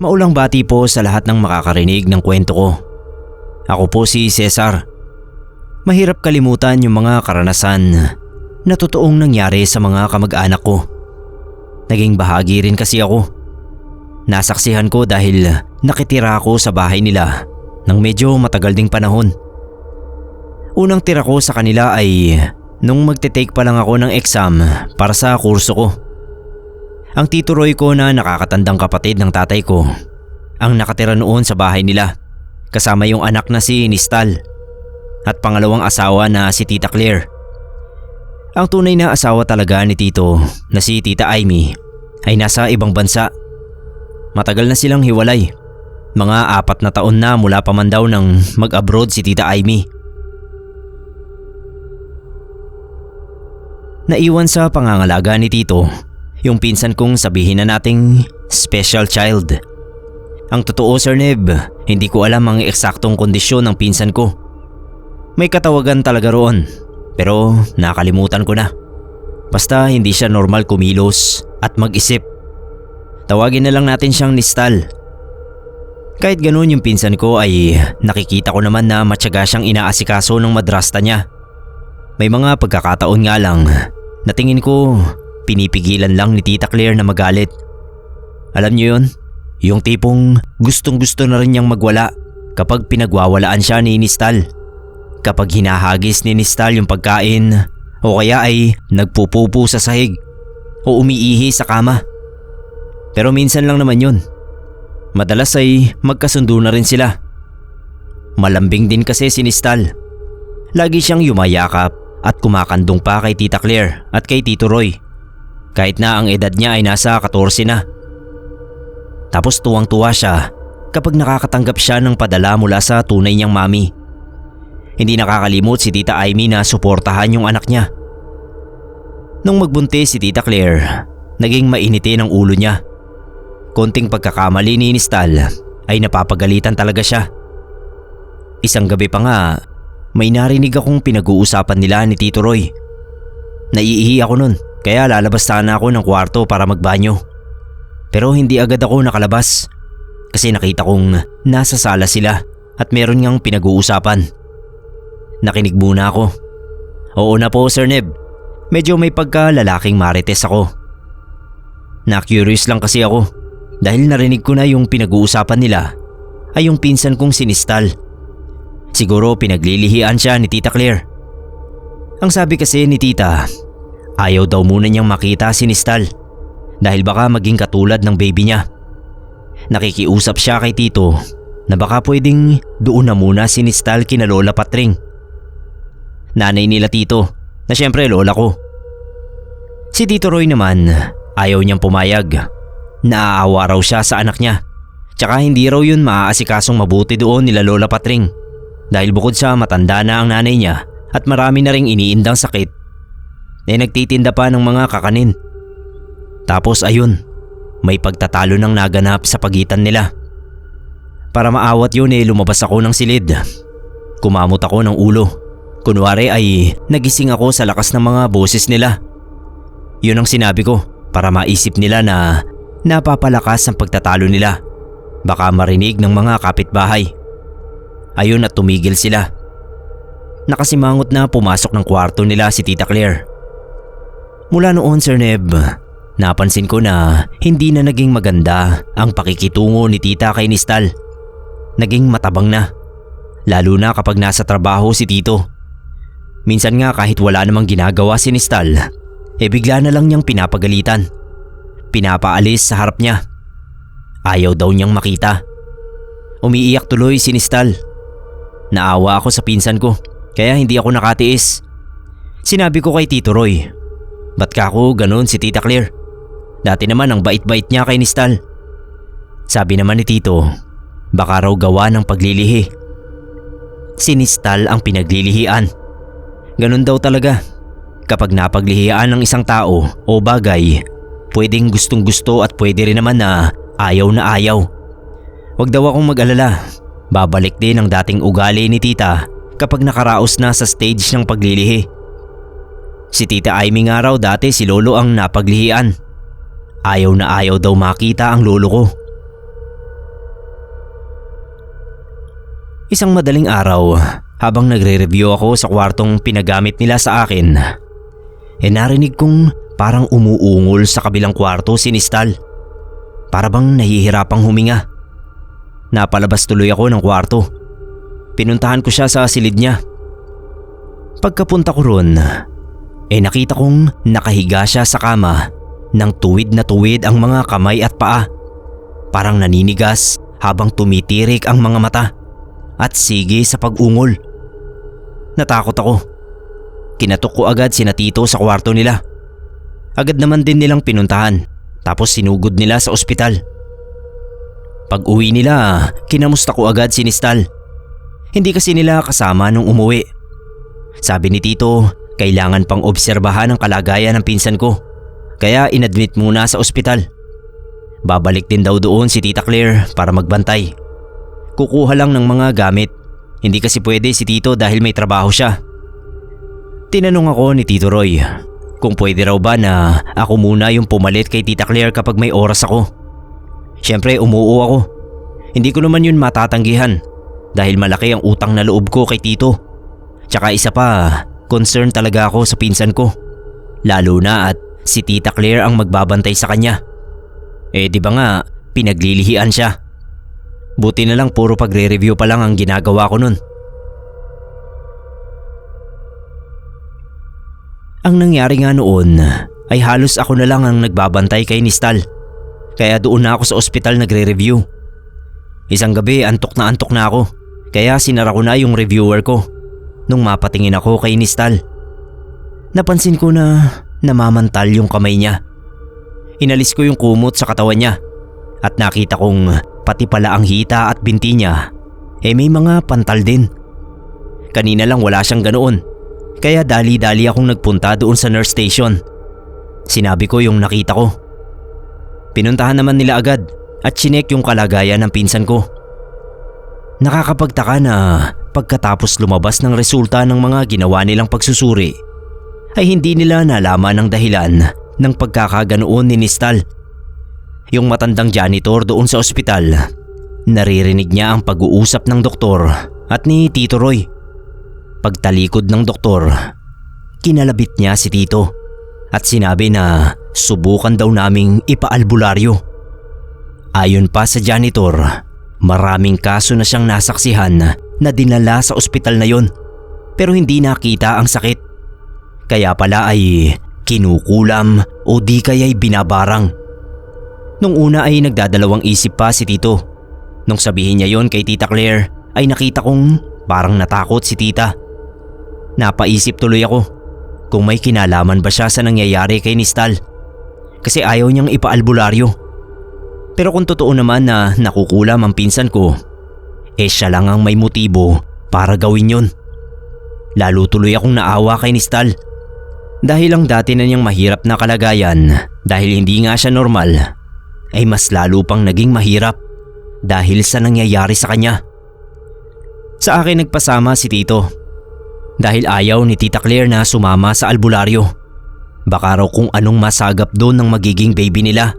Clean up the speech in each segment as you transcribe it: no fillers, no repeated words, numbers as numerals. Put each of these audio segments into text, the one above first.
Maulang bati po sa lahat ng makakarinig ng kwento ko. Ako po si Cesar. Mahirap kalimutan yung mga karanasan na totoong nangyari sa mga kamag-anak ko. Naging bahagi rin kasi ako. Nasaksihan ko dahil nakitira ako sa bahay nila ng medyo matagal ding panahon. Unang tira ko sa kanila ay nung magte-take pa lang ako ng exam para sa kurso ko. Ang Tito Roy ko na nakakatandang kapatid ng tatay ko ang nakatira noon sa bahay nila kasama yung anak na si Nistal at pangalawang asawa na si Tita Claire. Ang tunay na asawa talaga ni Tito na si Tita Amy ay nasa ibang bansa. Matagal na silang hiwalay. Mga 4 na taon na mula pa man daw nang mag-abroad si Tita Amy. Naiwan sa pangangalaga ni Tito yung pinsan kong sabihin na nating special child. Ang totoo Sir Neb, hindi ko alam ang eksaktong kondisyon ng pinsan ko. May katawagan talaga roon pero nakalimutan ko na. Basta hindi siya normal kumilos at mag-isip. Tawagin na lang natin siyang Nistal. Kahit ganun yung pinsan ko ay nakikita ko naman na matyaga siyang inaasikaso ng madrasta niya. May mga pagkakataon nga lang na tingin ko pinipigilan lang ni Tita Claire na magalit. Alam niyo yun? Yung tipong gustong gusto na rin niyang magwala kapag pinagwawalaan siya ni Nistal. Kapag hinahagis ni Nistal yung pagkain o kaya ay nagpupupo sa sahig o umiihi sa kama. Pero minsan lang naman yun. Madalas ay magkasundo na rin sila. Malambing din kasi si Nistal. Lagi siyang yumayakap at kumakandong pa kay Tita Claire at kay Tito Roy. Kahit na ang edad niya ay nasa 14 na. Tapos tuwang-tuwa siya kapag nakakatanggap siya ng padala mula sa tunay niyang mami. Hindi nakakalimot si Tita Amy na suportahan yung anak niya. Nung magbuntis si Tita Claire, naging mainitin ang ulo niya. Konting pagkakamali ni Nistal ay napapagalitan talaga siya. Isang gabi pa nga, may narinig akong pinag-uusapan nila ni Tito Roy. Naiihi ako nun kaya lalabas sana ako ng kwarto para magbanyo. Pero hindi agad ako nakalabas kasi nakita kong nasa sala sila at meron ngang pinag-uusapan. Nakinig muna ako. Oo na po Sir Neb, medyo may pagka-lalaking marites ako. Na-curious lang kasi ako dahil narinig ko na yung pinag-uusapan nila ay yung pinsan kong si Nistal. Siguro pinaglilihian siya ni Tita Claire. Ang sabi kasi ni Tita, ayaw daw muna niyang makita si Nistal dahil baka maging katulad ng baby niya. Nakikiusap siya kay Tito na baka pwedeng doon na muna si Nistal kina Lola Patring. Nanay nila Tito na syempre lola ko. Si Tito Roy naman ayaw niyang pumayag. Naaawa raw siya sa anak niya. Tsaka hindi raw yun maaasikasong mabuti doon nila Lola Patring. Dahil bukod sa matanda na ang nanay niya at marami na ring iniindang sakit, nagtitinda pa ng mga kakanin. Tapos ayun, may pagtatalo nang naganap sa pagitan nila. Para maawat yun lumabas ako ng silid. Kumamot ako ng ulo. Kunwari ay nagising ako sa lakas ng mga boses nila. Yun ang sinabi ko para maisip nila na napapalakas ang pagtatalo nila. Baka marinig ng mga kapitbahay. Ayun at tumigil sila. Nakasimangot na pumasok ng kwarto nila si Tita Claire. Mula noon Sir Neb, napansin ko na hindi na naging maganda ang pakikitungo ni Tita kay Nistal. Naging matabang na. Lalo na kapag nasa trabaho si Tito. Minsan nga kahit wala namang ginagawa si Nistal, bigla na lang niyang pinapagalitan. Pinapaalis sa harap niya. Ayaw daw niyang makita. Umiiyak tuloy si Nistal. Naawa ako sa pinsan ko kaya hindi ako nakatiis. Sinabi ko kay Tito Roy, ba't ka ako ganun si Tita Claire? Dati naman ang bait-bait niya kay Nistal. Sabi naman ni Tito, baka raw gawa ng paglilihi. Si Nistal ang pinaglilihian. Ganun daw talaga. Kapag napaglihian ng isang tao o bagay, pwedeng gustong gusto at pwede rin naman na ayaw na ayaw. Huwag daw akong mag-alala. Babalik din ang dating ugali ni Tita kapag nakaraos na sa stage ng paglilihi. Si Tita Amy nga raw dati si Lolo ang napaglihian. Ayaw na ayaw daw makita ang lolo ko. Isang madaling araw, habang nagre-review ako sa kwartong pinagamit nila sa akin, narinig kong parang umuungol sa kabilang kwarto si Nistal. Para bang nahihirapang huminga. Napalabas tuloy ako ng kwarto. Pinuntahan ko siya sa silid niya. Pagkapunta ko ron, nakita kong nakahiga siya sa kama ng tuwid na tuwid ang mga kamay at paa. Parang naninigas habang tumitirik ang mga mata at sige sa pag-ungol. Natakot ako. Kinatok ko agad sina Tito sa kwarto nila. Agad naman din nilang pinuntahan tapos sinugod nila sa ospital. Pag uwi nila, kinamusta ko agad si Nistal. Hindi kasi nila kasama nung umuwi. Sabi ni Tito, kailangan pang obserbahan ang kalagayan ng pinsan ko. Kaya inadmit muna sa ospital. Babalik din daw doon si Tita Claire para magbantay. Kukuha lang ng mga gamit. Hindi kasi pwede si Tito dahil may trabaho siya. Tinanong ako ni Tito Roy kung pwede raw ba na ako muna yung pumalit kay Tita Claire kapag may oras ako. Siyempre umuo ako. Hindi ko naman yun matatanggihan dahil malaki ang utang na loob ko kay Tito. Tsaka isa pa, concern talaga ako sa pinsan ko. Lalo na at si Tita Claire ang magbabantay sa kanya. Di ba nga, pinaglilihian siya. Buti na lang puro pagre-review pa lang ang ginagawa ko nun. Ang nangyari nga noon ay halos ako na lang ang nagbabantay kay Nistal. Kaya doon na ako sa ospital nagre-review. Isang gabi antok na ako. Kaya sinara ko na yung reviewer ko nung mapatingin ako kay Nistal. Napansin ko na namamantal yung kamay niya. Inalis ko yung kumot sa katawan niya at nakita kong pati pala ang hita at binti niya may mga pantal din. Kanina lang wala siyang ganoon. Kaya dali-dali akong nagpunta doon sa nurse station. Sinabi ko yung nakita ko. Pinuntahan naman nila agad at chinek yung kalagayan ng pinsan ko. Nakakapagtaka na pagkatapos lumabas ng resulta ng mga ginawa nilang pagsusuri ay hindi nila nalaman ang dahilan ng pagkakaganoon ni Nistal. Yung matandang janitor doon sa ospital, naririnig niya ang pag-uusap ng doktor at ni Tito Roy. Pagtalikod ng doktor, kinalabit niya si Tito at sinabi na subukan daw naming ipaalbularyo. Ayon pa sa janitor, maraming kaso na siyang nasaksihan na dinala sa ospital na yon pero hindi nakita ang sakit. Kaya pala ay kinukulam o di kaya'y binabarang. Nung una ay nagdadalawang isip pa si Tito. Nung sabihin niya yon kay Tita Claire ay nakita kong parang natakot si Tita. Napaisip tuloy ako kung may kinalaman ba siya sa nangyayari kay Nistal kasi ayaw niyang ipaalbularyo. Pero kung totoo naman na nakukulam ang pinsan ko, siya lang ang may motibo para gawin yon. Lalo tuloy akong naawa kay Nistal. Dahil ang dati na niyang mahirap na kalagayan dahil hindi nga siya normal, ay mas lalo pang naging mahirap dahil sa nangyayari sa kanya. Sa akin nagpasama si Tito dahil ayaw ni Tita Claire na sumama sa albularyo. Baka raw kung anong masagap doon ng magiging baby nila.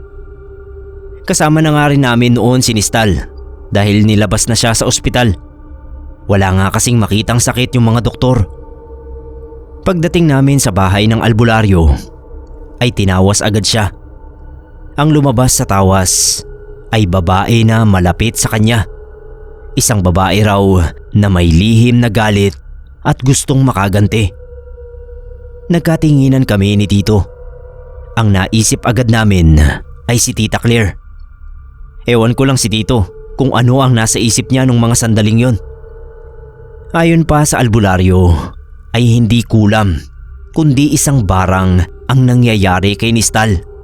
Kasama na nga rin namin noon si Nistal dahil nilabas na siya sa ospital. Wala nga kasing makitang sakit yung mga doktor. Pagdating namin sa bahay ng albularyo ay tinawas agad siya. Ang lumabas sa tawas ay babae na malapit sa kanya. Isang babae raw na may lihim na galit at gustong makaganti. Nagkatinginan kami ni Tito. Ang naisip agad namin ay si Tita Claire. Ewan ko lang si Tito kung ano ang nasa isip niya nung mga sandaling yon. Ayon pa sa albularyo ay hindi kulam kundi isang barang ang nangyayari kay Nistal.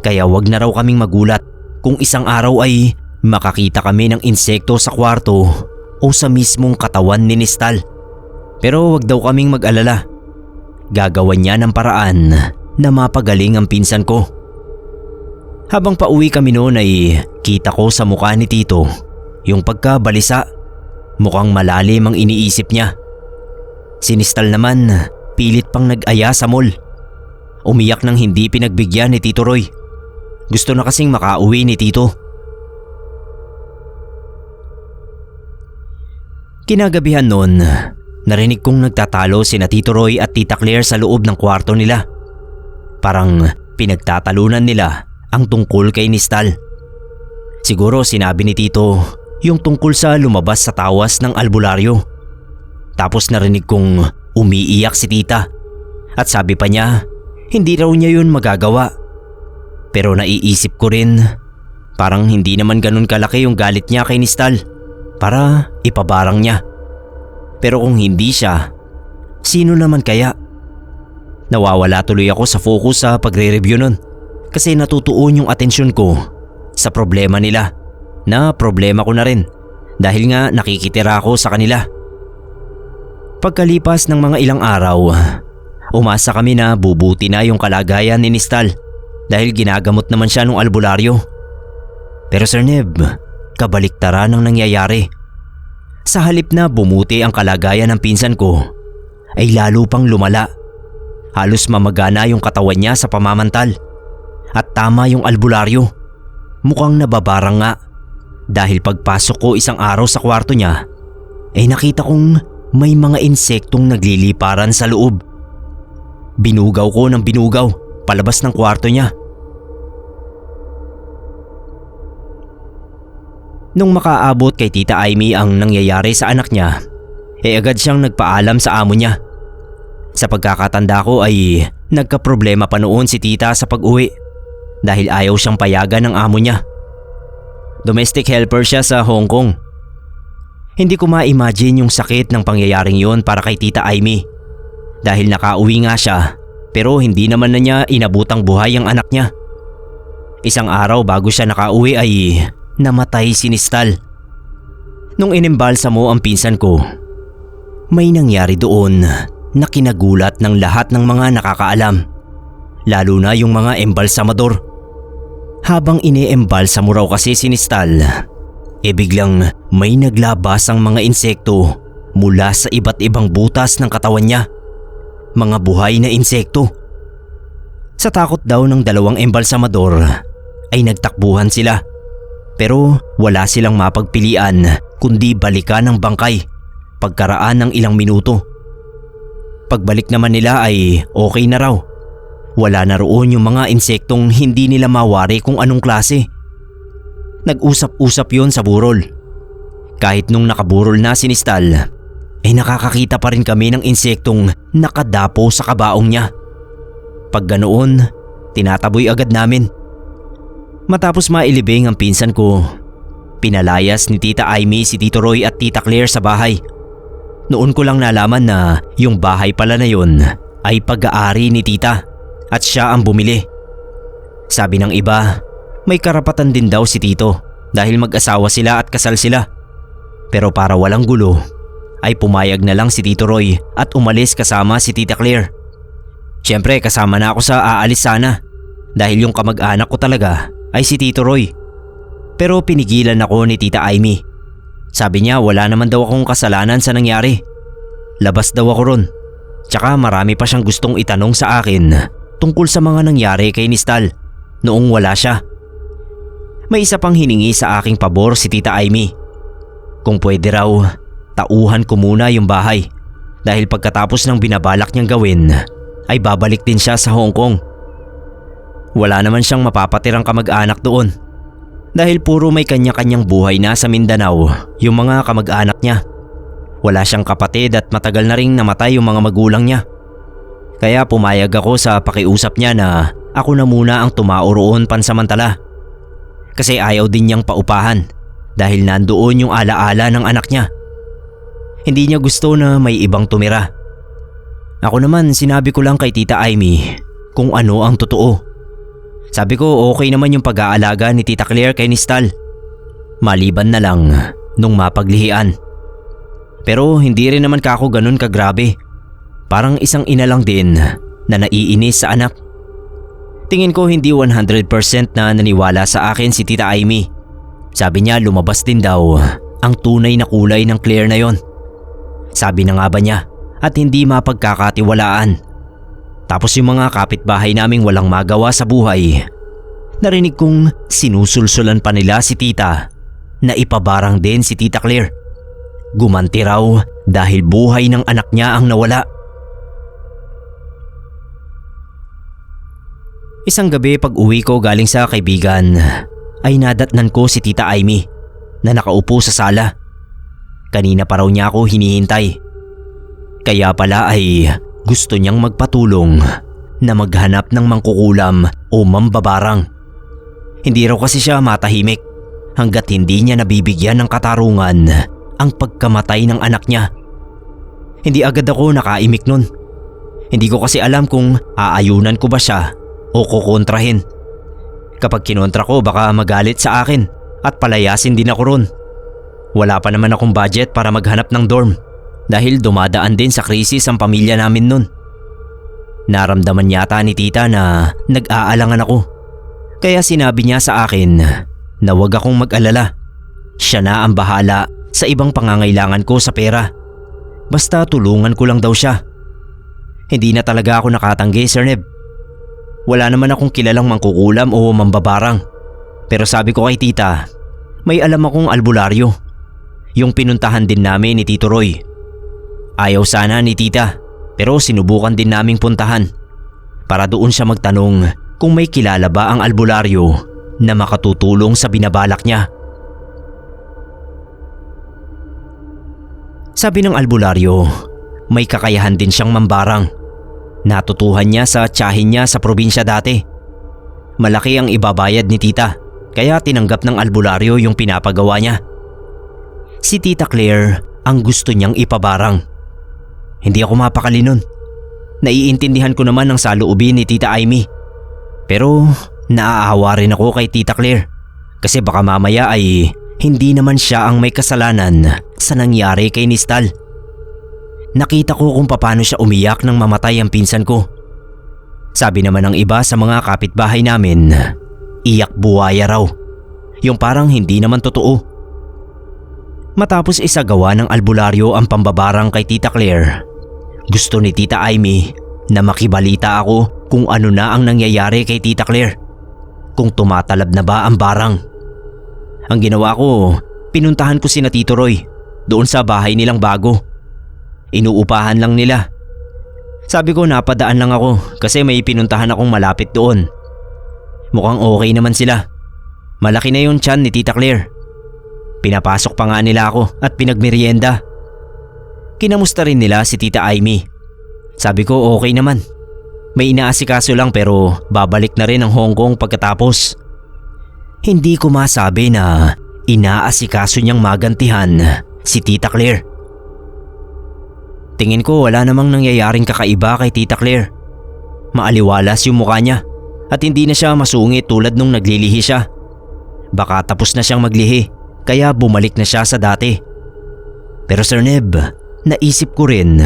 Kaya wag na raw kaming magulat kung isang araw ay makakita kami ng insekto sa kwarto o sa mismong katawan ni Nistal. Pero wag daw kaming mag-alala. Gagawan niya ng paraan na mapagaling ang pinsan ko. Habang pauwi kami noon ay kita ko sa mukha ni Tito yung pagkabalisa. Mukhang malalim ang iniisip niya. Si Nistal naman pilit pang nag-aya sa mall. Umiyak nang hindi pinagbigyan ni Tito Roy. Gusto na kasing makauwi ni Tito. Kinagabihan noon, narinig kong nagtatalo sina Tito Roy at Tita Claire sa loob ng kwarto nila. Parang pinagtatalunan nila ang tungkol kay Nistal. Siguro sinabi ni Tito yung tungkol sa lumabas sa tawas ng albularyo. Tapos narinig kong umiiyak si Tita at sabi pa niya hindi raw niya yun magagawa. Pero naiisip ko rin, parang hindi naman ganun kalaki yung galit niya kay Nistal para ipabarang niya. Pero kung hindi siya, sino naman kaya? Nawawala tuloy ako sa focus sa pagre-review nun kasi natutuon yung atensyon ko sa problema nila na problema ko na rin dahil nga nakikitira ako sa kanila. Pagkalipas ng mga ilang araw, umasa kami na bubuti na yung kalagayan ni Nistal dahil ginagamot naman siya ng albularyo. Pero Sir Neb, kabaliktaran ang nangyayari. Sa halip na bumuti ang kalagayan ng pinsan ko, ay lalo pang lumala. Halos mamagana yung katawan niya sa pamamantal. At tama yung albularyo. Mukhang nababarang nga. Dahil pagpasok ko isang araw sa kwarto niya, ay nakita kong may mga insektong nagliliparan sa loob. Binugaw ko ng binugaw palabas ng kwarto niya. Nung makaabot kay Tita Amy ang nangyayari sa anak niya, agad siyang nagpaalam sa amo niya. Sa pagkakatanda ko ay nagkaproblema pa noon si Tita sa pag-uwi dahil ayaw siyang payagan ng amo niya. Domestic helper siya sa Hong Kong. Hindi ko ma-imagine yung sakit ng pangyayaring yon para kay Tita Amy dahil nakauwi nga siya pero hindi naman na niya inabutang buhay ang anak niya. Isang araw bago siya nakauwi ay namatay si Nistal. Nung inimbalsa mo ang pinsan ko, may nangyari doon na kinagulat ng lahat ng mga nakakaalam, lalo na yung mga embalsamador. Habang ine-embalsa mo raw kasi si Nistal, biglang may naglabas ang mga insekto mula sa iba't ibang butas ng katawan niya. Mga buhay na insekto. Sa takot daw ng dalawang embalsamador ay nagtakbuhan sila. Pero wala silang mapagpilian kundi balikan ang bangkay pagkaraan ng ilang minuto. Pagbalik naman nila ay okay na raw. Wala na roon yung mga insektong hindi nila mawari kung anong klase. Nag-usap-usap yon sa burol. Kahit nung nakaburol na si Nistal, nakakakita pa rin kami ng insektong nakadapo sa kabaong niya. Pag ganoon, tinataboy agad namin. Matapos mailibing ang pinsan ko, pinalayas ni Tita Amy si Tito Roy at Tita Claire sa bahay. Noon ko lang nalaman na yung bahay pala na yun ay pag-aari ni Tita at siya ang bumili. Sabi ng iba, may karapatan din daw si Tito dahil mag-asawa sila at kasal sila. Pero para walang gulo, ay pumayag na lang si Tito Roy at umalis kasama si Tita Claire. Siyempre kasama na ako sa aalis sana dahil yung kamag-anak ko talaga ay si Tito Roy. Pero pinigilan ako ni Tita Amy. Sabi niya wala naman daw akong kasalanan sa nangyari. Labas daw ako ron. Tsaka marami pa siyang gustong itanong sa akin tungkol sa mga nangyari kay Nistal noong wala siya. May isa pang hiningi sa aking pabor si Tita Amy. Kung pwede raw, tauhan ko muna yung bahay dahil pagkatapos ng binabalak niyang gawin ay babalik din siya sa Hong Kong. Wala naman siyang mapapatirang kamag-anak doon dahil puro may kanya-kanyang buhay na sa Mindanao yung mga kamag-anak niya. Wala siyang kapatid at matagal na ring namatay yung mga magulang niya. Kaya pumayag ako sa pakiusap niya na ako na muna ang tumao roon pansamantala. Kasi ayaw din niyang paupahan dahil nandoon yung alaala ng anak niya. Hindi niya gusto na may ibang tumira. Ako naman sinabi ko lang kay Tita Amy kung ano ang totoo. Sabi ko okay naman yung pag-aalaga ni Tita Claire kay Nistal. Maliban na lang nung mapaglihian. Pero hindi rin naman kako ganun kagrabe. Parang isang ina lang din na naiinis sa anak. Tingin ko hindi 100% na naniwala sa akin si Tita Amy. Sabi niya lumabas din daw ang tunay na kulay ng Claire na yon. Sabi na nga ba niya at hindi mapagkakatiwalaan. Tapos yung mga kapitbahay naming walang magawa sa buhay, narinig kong sinusulsulan pa nila si Tita na ipabarang din si Tita Claire. gumanti raw dahil buhay ng anak niya ang nawala. Isang gabi pag uwi ko galing sa kaibigan ay nadatnan ko si Tita Amy na nakaupo sa sala. Kanina pa raw niya ako hinihintay. Kaya pala ay gusto niyang magpatulong na maghanap ng mangkukulam o mambabarang. Hindi raw kasi siya matahimik hanggat hindi niya nabibigyan ng katarungan ang pagkamatay ng anak niya. Hindi agad ako nakaimik nun. Hindi ko kasi alam kung aayunan ko ba siya o kukontrahin. Kapag kinontra ko baka magalit sa akin at palayasin din ako ron. Wala pa naman akong budget para maghanap ng dorm dahil dumadaan din sa krisis ang pamilya namin nun. Naramdaman yata ni tita na nag-aalangan ako. Kaya sinabi niya sa akin na wag akong mag-alala. Siya na ang bahala sa ibang pangangailangan ko sa pera. Basta tulungan ko lang daw siya. Hindi na talaga ako nakatanggi, Sir Neb. Wala naman akong kilalang mangkukulam o mambabarang. Pero sabi ko kay tita, may alam akong albularyo. Yung pinuntahan din namin ni Tito Roy. Ayaw sana ni tita pero sinubukan din naming puntahan para doon siya magtanong kung may kilala ba ang albularyo na makatutulong sa binabalak niya. Sabi ng albularyo, may kakayahan din siyang mambarang. Natutuhan niya sa tiyahin niya sa probinsya dati. Malaki ang ibabayad ni tita kaya tinanggap ng albularyo yung pinapagawa niya. Si Tita Claire ang gusto niyang ipabarang. Hindi ako mapakali nun. Naiintindihan ko naman ang saloobin ni Tita Amy. Pero naaawa rin ako kay Tita Claire kasi baka mamaya ay hindi naman siya ang may kasalanan sa nangyari kay Nistal. Nakita ko kung paano siya umiyak nang mamatay ang pinsan ko. Sabi naman ng iba sa mga kapitbahay namin, iyak buwaya raw. Yung parang hindi naman totoo. Matapos isagawa ng albularyo ang pambabarang kay Tita Claire, gusto ni Tita Amy na makibalita ako kung ano na ang nangyayari kay Tita Claire. Kung tumatalab na ba ang barang. Ang ginawa ko, pinuntahan ko sina Tito Roy doon sa bahay nilang bago. Inuupahan lang nila. Sabi ko napadaan lang ako kasi may pinuntahan akong malapit doon. Mukhang okay naman sila. Malaki na yung tiyan ni Tita Claire. Pinapasok pa nga nila ako at pinagmerienda. Kinamusta rin nila si Tita Amy. Sabi ko okay naman. May inaasikaso lang pero babalik na rin ang Hong Kong pagkatapos. Hindi ko masabi na inaasikaso niyang magantihan si Tita Claire. Tingin ko wala namang nangyayaring kakaiba kay Tita Claire. Maaliwalas yung mukha niya at hindi na siya masungit tulad nung naglilihi siya. Baka tapos na siyang maglihi kaya bumalik na siya sa dati. Pero Sir Neb, naisip ko rin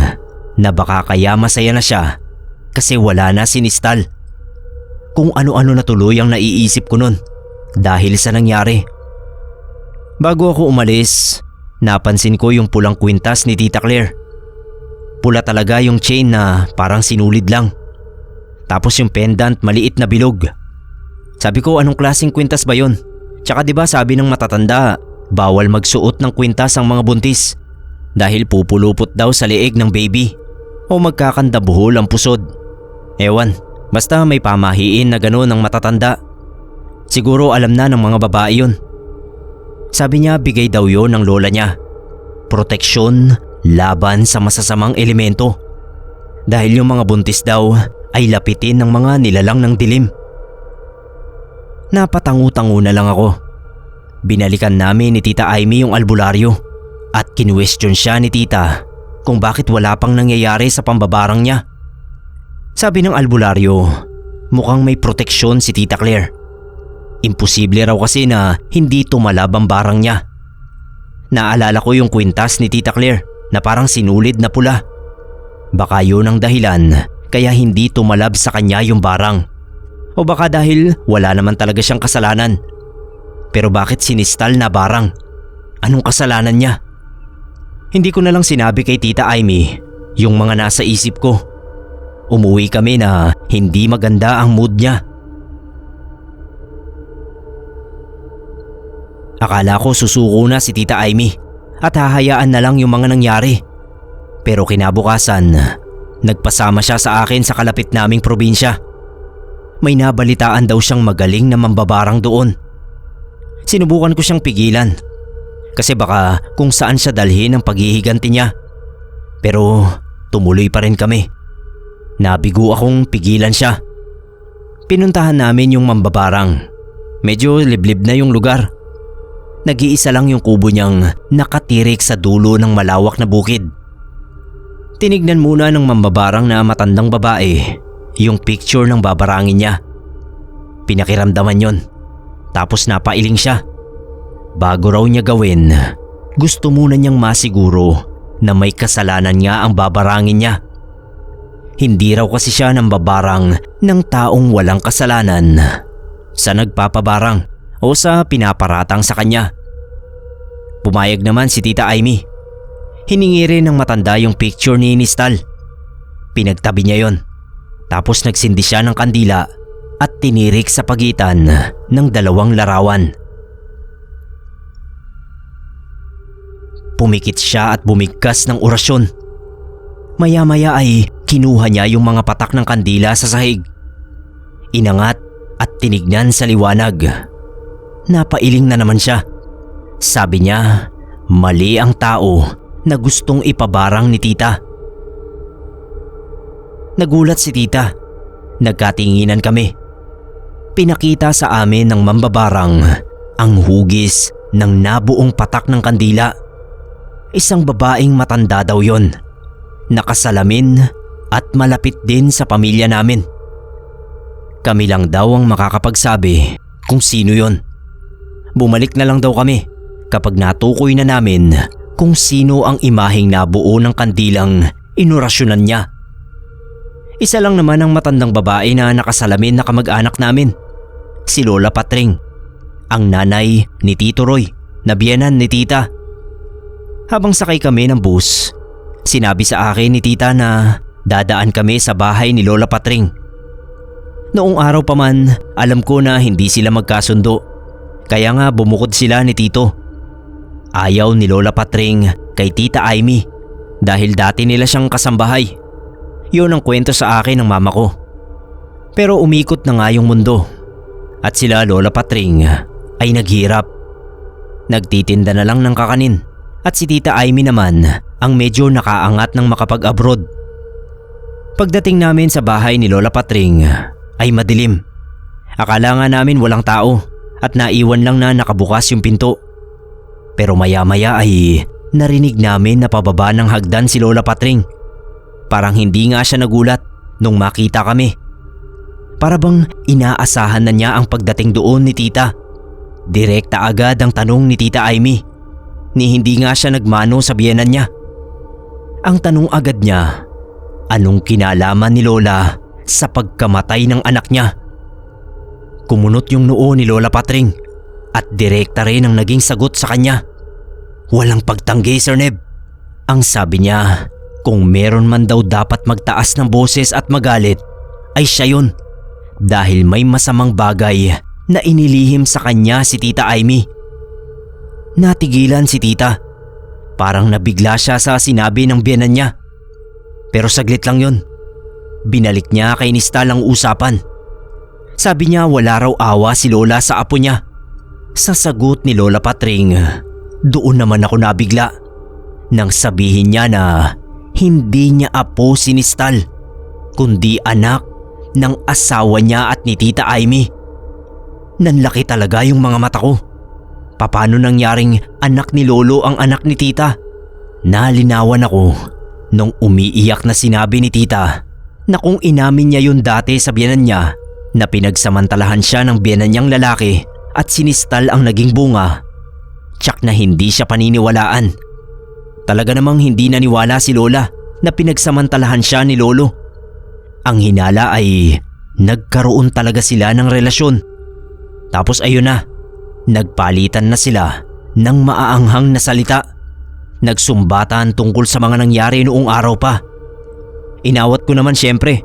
na baka kaya masaya na siya kasi wala na si Nistal. Kung ano-ano na tuloy ang naiisip ko nun dahil sa nangyari. Bago ako umalis, napansin ko yung pulang kwintas ni Tita Claire. Pula talaga yung chain na parang sinulid lang. Tapos yung pendant maliit na bilog. Sabi ko anong klaseng kwintas ba yun? Tsaka diba sabi ng matatanda, bawal magsuot ng kwintas ang mga buntis dahil pupulupot daw sa leeg ng baby o magkakandabuhol ang pusod. Ewan, basta may pamahiin na gano'n ang matatanda. Siguro alam na ng mga babae yun. Sabi niya bigay daw yun ng lola niya. Proteksyon laban sa masasamang elemento. Dahil yung mga buntis daw ay lapitin ng mga nilalang ng dilim. Napatangu-tangu na lang ako. Binalikan namin ni Tita Amy yung albularyo at kinwestiyon siya ni Tita kung bakit wala pang nangyayari sa pambabarang niya. Sabi ng albularyo, mukhang may proteksyon si Tita Claire. Imposible raw kasi na hindi tumalab ang barang niya. Naalala ko yung kwintas ni Tita Claire na parang sinulid na pula. Baka yun ang dahilan kaya hindi tumalab sa kanya yung barang. O baka dahil wala naman talaga siyang kasalanan. Pero bakit sinistal na barang? Anong kasalanan niya? Hindi ko na lang sinabi kay Tita Amy yung mga nasa isip ko. Umuwi kami na hindi maganda ang mood niya. Akala ko susuko na si Tita Amy at hahayaan na lang yung mga nangyari. Pero kinabukasan, nagpasama siya sa akin sa kalapit naming probinsya. May nabalitaan daw siyang magaling na mambabarang doon. Sinubukan ko siyang pigilan kasi baka kung saan siya dalhin ang paghihiganti niya. Pero tumuloy pa rin kami. Nabigo akong pigilan siya. Pinuntahan namin yung mambabarang. Medyo liblib na yung lugar. Nag-iisa lang yung kubo niyang nakatirik sa dulo ng malawak na bukid. Tinignan muna ng mambabarang na matandang babae yung picture ng babarangin niya. Pinakiramdaman yon. Tapos napailing siya. Bago raw niya gawin, gusto muna niyang masiguro na may kasalanan nga ang babarangin niya. Hindi raw kasi siya nang babarang ng taong walang kasalanan sa nagpapabarang o sa pinaparatang sa kanya. Pumayag naman si Tita Amy. Hiningi rin ng matanda yung picture ni Nistal. Pinagtabi niya yon. Tapos nagsindi siya ng kandila at tinirik sa pagitan ng dalawang larawan. Pumikit siya at bumigkas ng orasyon. Maya-maya ay kinuha niya yung mga patak ng kandila sa sahig. Inangat at tinignan sa liwanag. Napailing na naman siya. Sabi niya, mali ang tao na gustong ipabarang ni Tita. Nagulat si Tita. Nagkatinginan kami. Pinakita sa amin ng mambabarang ang hugis ng nabuong patak ng kandila. Isang babaeng matanda daw yon. Nakasalamin at malapit din sa pamilya namin. Kami lang daw ang makakapagsabi kung sino yon. Bumalik na lang daw kami kapag natukoy na namin kung sino ang imaheng nabuo ng kandilang inorasyonan niya. Isa lang naman ang matandang babae na nakasalamin na kamag-anak namin, si Lola Patring, ang nanay ni Tito Roy na biyenan ni Tita. Habang sakay kami ng bus, sinabi sa akin ni Tita na dadaan kami sa bahay ni Lola Patring. Noong araw pa man, alam ko na hindi sila magkasundo, kaya nga bumukod sila ni Tito. Ayaw ni Lola Patring kay Tita Amy dahil dati nila siyang kasambahay. Yun ang kwento sa akin ng mama ko. Pero umikot na nga yung mundo at sila Lola Patring ay naghirap. Nagtitinda na lang ng kakanin at si Tita Amy naman ang medyo nakaangat ng makapag-abroad. Pagdating namin sa bahay ni Lola Patring ay madilim. Akala nga namin walang tao at naiwan lang na nakabukas yung pinto. Pero maya-maya ay narinig namin na pababa ng hagdan si Lola Patring. Parang hindi nga siya nagulat nung makita kami. Para bang inaasahan na niya ang pagdating doon ni Tita. Direkta agad ang tanong ni Tita Amy. Ni hindi nga siya nagmano sa biyenan niya. Ang tanong agad niya, anong kinalaman ni Lola sa pagkamatay ng anak niya? Kumunot yung noo ni Lola Patring at direkta rin ang naging sagot sa kanya. Walang pagtanggi, Sir Neb. Ang sabi niya, kung meron man daw dapat magtaas ng boses at magalit, ay siya yun. Dahil may masamang bagay na inilihim sa kanya si Tita Amy. Natigilan si Tita. Parang nabigla siya sa sinabi ng biyenan niya. Pero saglit lang yun. Binalik niya kay Nistal ang usapan. Sabi niya wala raw awa si Lola sa apo niya. Sa sagot ni Lola Patring, doon naman ako nabigla nang sabihin niya na hindi niya apo si Nistal, kundi anak ng asawa niya at ni Tita Amy. Nanlaki talaga yung mga mata ko. Paano nangyaring anak ni Lolo ang anak ni Tita? Nalinawan ako nung umiiyak na sinabi ni Tita na kung inamin niya yun dati sa biyenan niya na pinagsamantalahan siya ng biyenan niyang lalaki at si Nistal ang naging bunga, tsak na hindi siya paniniwalaan. Talaga namang hindi naniwala si Lola na pinagsamantalahan siya ni Lolo. Ang hinala ay nagkaroon talaga sila ng relasyon. Tapos ayun na, nagpalitan na sila ng maaanghang na salita. Nagsumbatan tungkol sa mga nangyari noong araw pa. Inawat ko naman siyempre,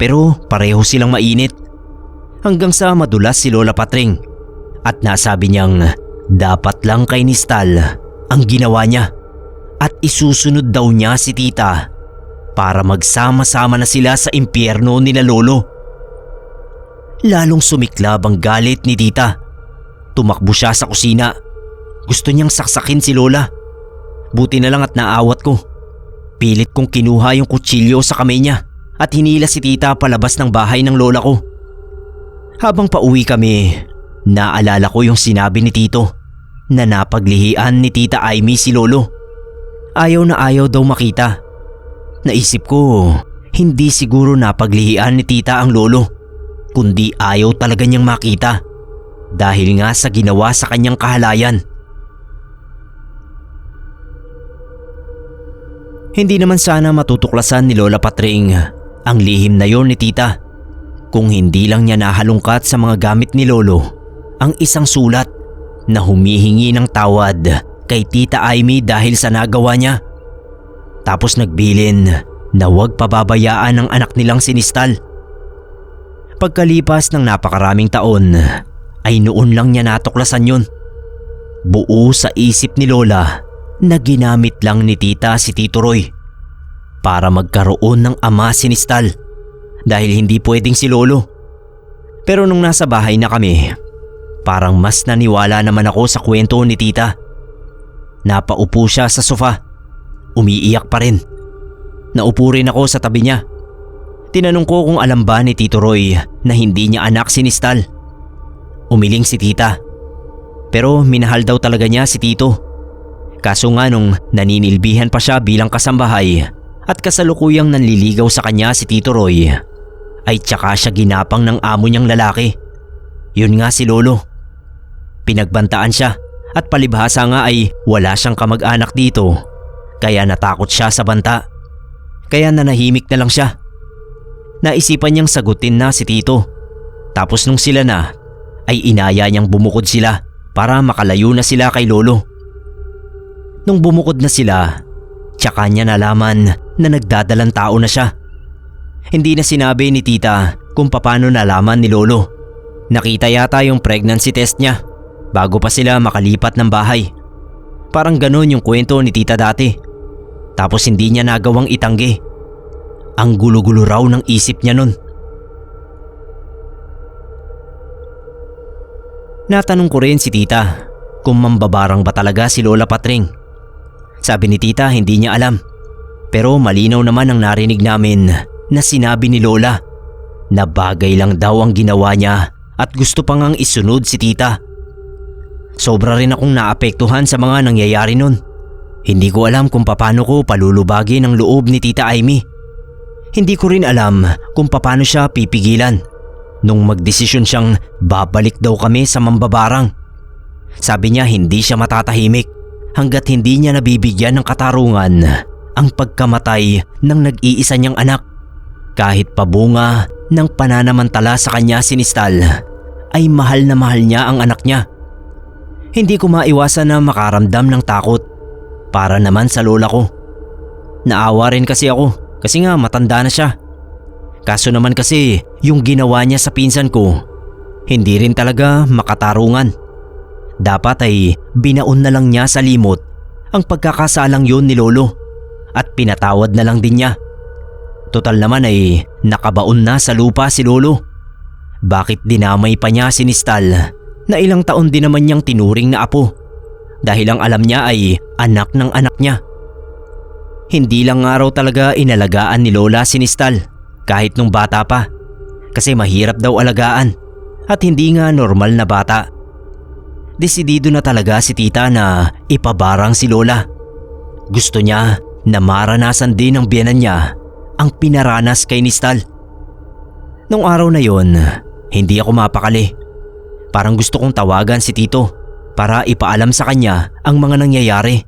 pero pareho silang mainit. Hanggang sa madulas si Lola Patring at nasabi niyang dapat lang kay Nistal ang ginawa niya at isusunod daw niya si tita para magsama-sama na sila sa impyerno nila lolo. Lalong sumiklab ang galit ni tita. Tumakbo siya sa kusina. Gusto niyang saksakin si lola. Buti na lang at naawat ko. Pilit kong kinuha yung kutsilyo sa kamay niya at hinila si tita palabas ng bahay ng lola ko. Habang pauwi kami, naalala ko yung sinabi ni tito na napaglihian ni tita Aimee si lolo. Ayaw na ayaw daw makita. Naisip ko, hindi siguro napaglihian ni tita ang lolo, kundi ayaw talaga niyang makita dahil nga sa ginawa sa kanyang kahalayan. Hindi naman sana matutuklasan ni Lola Patring ang lihim na yon ni tita kung hindi lang niya nahalungkat sa mga gamit ni lolo ang isang sulat na humihingi ng tawad kay tita Aimee dahil sa nagawa niya. Tapos nagbilin na huwag pababayaan ang anak nilang si Nistal. Pagkalipas ng napakaraming taon ay noon lang niya natuklasan yun. Buo sa isip ni lola na ginamit lang ni tita si Tito Roy para magkaroon ng ama si Nistal dahil hindi pwedeng si lolo. Pero nung nasa bahay na kami, parang mas naniwala naman ako sa kwento ni tita. Napaupo siya sa sofa, umiiyak pa rin. Naupo rin ako sa tabi niya. Tinanong ko kung alam ba ni Tito Roy na hindi niya anak si Nistal. Umiling si tita. Pero minahal daw talaga niya si Tito. Kaso nga nung naninilbihan pa siya bilang kasambahay at kasalukuyang nanliligaw sa kanya si Tito Roy, ay tsaka siya ginapang ng amo niyang lalaki. Yun nga si lolo. Pinagbantaan siya at palibhasa nga ay wala siyang kamag-anak dito, kaya natakot siya sa banta. Kaya nanahimik na lang siya. Naisipan niyang sagutin na si Tito. Tapos nung sila na, ay inaya niyang bumukod sila para makalayo na sila kay lolo. Nung bumukod na sila, tsaka niya nalaman na nagdadalang tao na siya. Hindi na sinabi ni tita kung paano nalaman ni lolo. Nakita yata yung pregnancy test niya bago pa sila makalipat ng bahay. Parang ganun yung kwento ni tita dati. Tapos hindi niya nagawang itanggi. Ang gulo-gulo raw ng isip niya nun. Natanong ko rin si tita kung mambabarang ba talaga si Lola Patring. Sabi ni tita hindi niya alam. Pero malinaw naman ang narinig namin na sinabi ni lola na bagay lang daw ang ginawa niya at gusto pa ngang isunod si tita. Sobra rin akong naapektuhan sa mga nangyayari nun. Hindi ko alam kung paano ko palulubagin ang loob ni tita Aimee. Hindi ko rin alam kung paano siya pipigilan nung magdesisyon siyang babalik daw kami sa mambabarang. Sabi niya hindi siya matatahimik hanggat hindi niya nabibigyan ng katarungan ang pagkamatay ng nag-iisa niyang anak. Kahit pabunga ng pananamantala sa kanya si Nistal, ay mahal na mahal niya ang anak niya. Hindi ko maiwasan na makaramdam ng takot para naman sa lola ko. Naawa rin kasi ako kasi nga matanda na siya. Kaso naman kasi yung ginawa niya sa pinsan ko, hindi rin talaga makatarungan. Dapat ay binaon na lang niya sa limot ang pagkakasalang yun ni lolo at pinatawad na lang din niya. Total naman ay nakabaon na sa lupa si lolo. Bakit dinamay pa niya si Nistal na ilang taon din naman niyang tinuring na apo dahil ang alam niya ay anak ng anak niya. Hindi lang nga raw talaga inalagaan ni lola si Nistal kahit nung bata pa kasi mahirap daw alagaan at hindi nga normal na bata. Desidido na talaga si tita na ipabarang si lola. Gusto niya na maranasan din ng biyenan niya ang pinaranas kay Nistal. Nung araw na yon, hindi ako mapakali. Parang gusto kong tawagan si tito para ipaalam sa kanya ang mga nangyayari.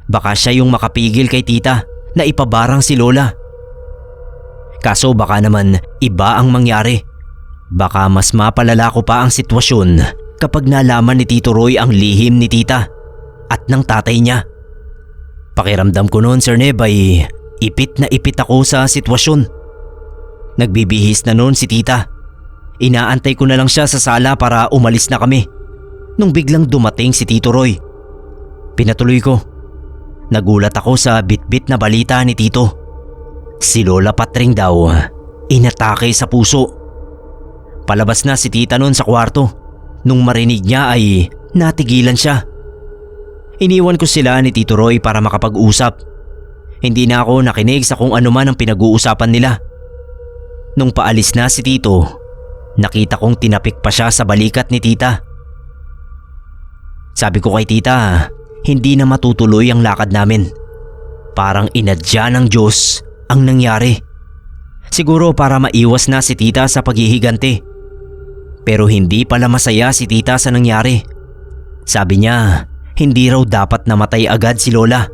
Baka siya yung makapigil kay tita na ipabarang si lola. Kaso baka naman iba ang mangyari. Baka mas mapalala ko pa ang sitwasyon kapag nalaman ni Tito Roy ang lihim ni tita at ng tatay niya. Pakiramdam ko noon, Sir Neb, ay ipit na ipit ako sa sitwasyon. Nagbibihis na noon si tita. Inaantay ko na lang siya sa sala para umalis na kami nung biglang dumating si Tito Roy. Pinatuloy ko. Nagulat ako sa bitbit na balita ni Tito. Si Lola Patring daw inatake sa puso. Palabas na si tita noon sa kwarto. Nung marinig niya ay natigilan siya. Iniwan ko sila ni Tito Roy para makapag-usap. Hindi na ako nakinig sa kung ano man ang pinag-uusapan nila. Nung paalis na si Tito, nakita kong tinapik pa siya sa balikat ni tita. Sabi ko kay tita, hindi na matutuloy ang lakad namin. Parang inadya ng Diyos ang nangyari. Siguro para maiwas na si tita sa paghihigante. Pero hindi pala masaya si tita sa nangyari. Sabi niya, hindi raw dapat namatay agad si Lola.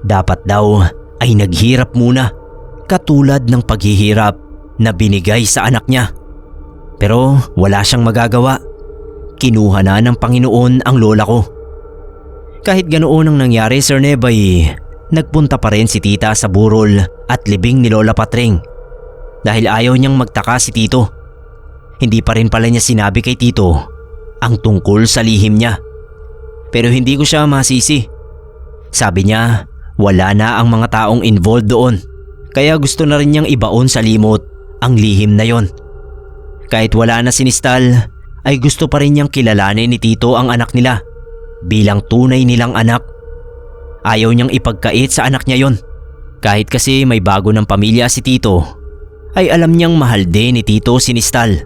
Dapat daw ay naghirap muna, katulad ng paghihirap na binigay sa anak niya. Pero wala siyang magagawa. Kinuha na ng Panginoon ang lola ko. Kahit ganoon ang nangyari, Sir Neb, ay nagpunta pa rin si tita sa burol at libing ni Lola Patring. Dahil ayaw niyang magtaka si Tito. Hindi pa rin pala niya sinabi kay Tito ang tungkol sa lihim niya. Pero hindi ko siya masisi. Sabi niya, wala na ang mga taong involved doon. Kaya gusto na rin niyang ibaon sa limot ang lihim na yon. Kahit wala na si Nistal, ay gusto pa rin niyang kilalanin ni Tito ang anak nila bilang tunay nilang anak. Ayaw niyang ipagkait sa anak niya yon. Kahit kasi may bago ng pamilya si Tito, ay alam niyang mahal din ni Tito si Nistal.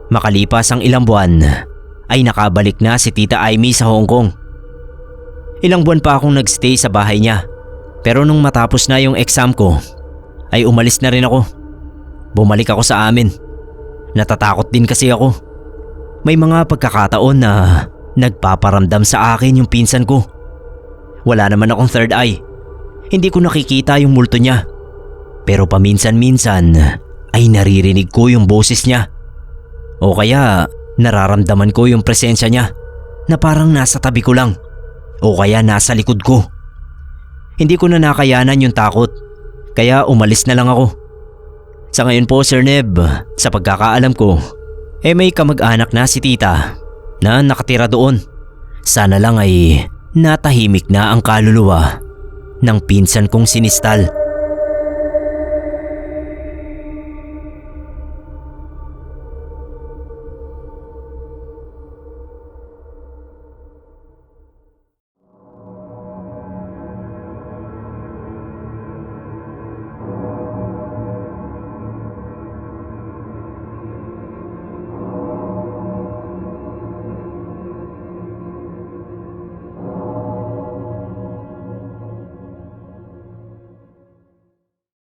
Makalipas ang ilang buwan, ay nakabalik na si Tita Amy sa Hong Kong. Ilang buwan pa akong nagstay sa bahay niya. Pero nung matapos na yung exam ko, ay umalis na rin ako. Bumalik ako sa amin. Natatakot din kasi ako. May mga pagkakataon na nagpaparamdam sa akin yung pinsan ko. Wala naman akong third eye. Hindi ko nakikita yung multo niya. Pero paminsan-minsan ay naririnig ko yung boses niya. O kaya nararamdaman ko yung presensya niya na parang nasa tabi ko lang. O kaya nasa likod ko. Hindi ko na nakayanan yung takot, kaya umalis na lang ako. Sa ngayon po, Sir Neb, sa pagkakaalam ko, may kamag-anak na si tita na nakatira doon. Sana lang ay natahimik na ang kaluluwa ng pinsan kong si Nistal.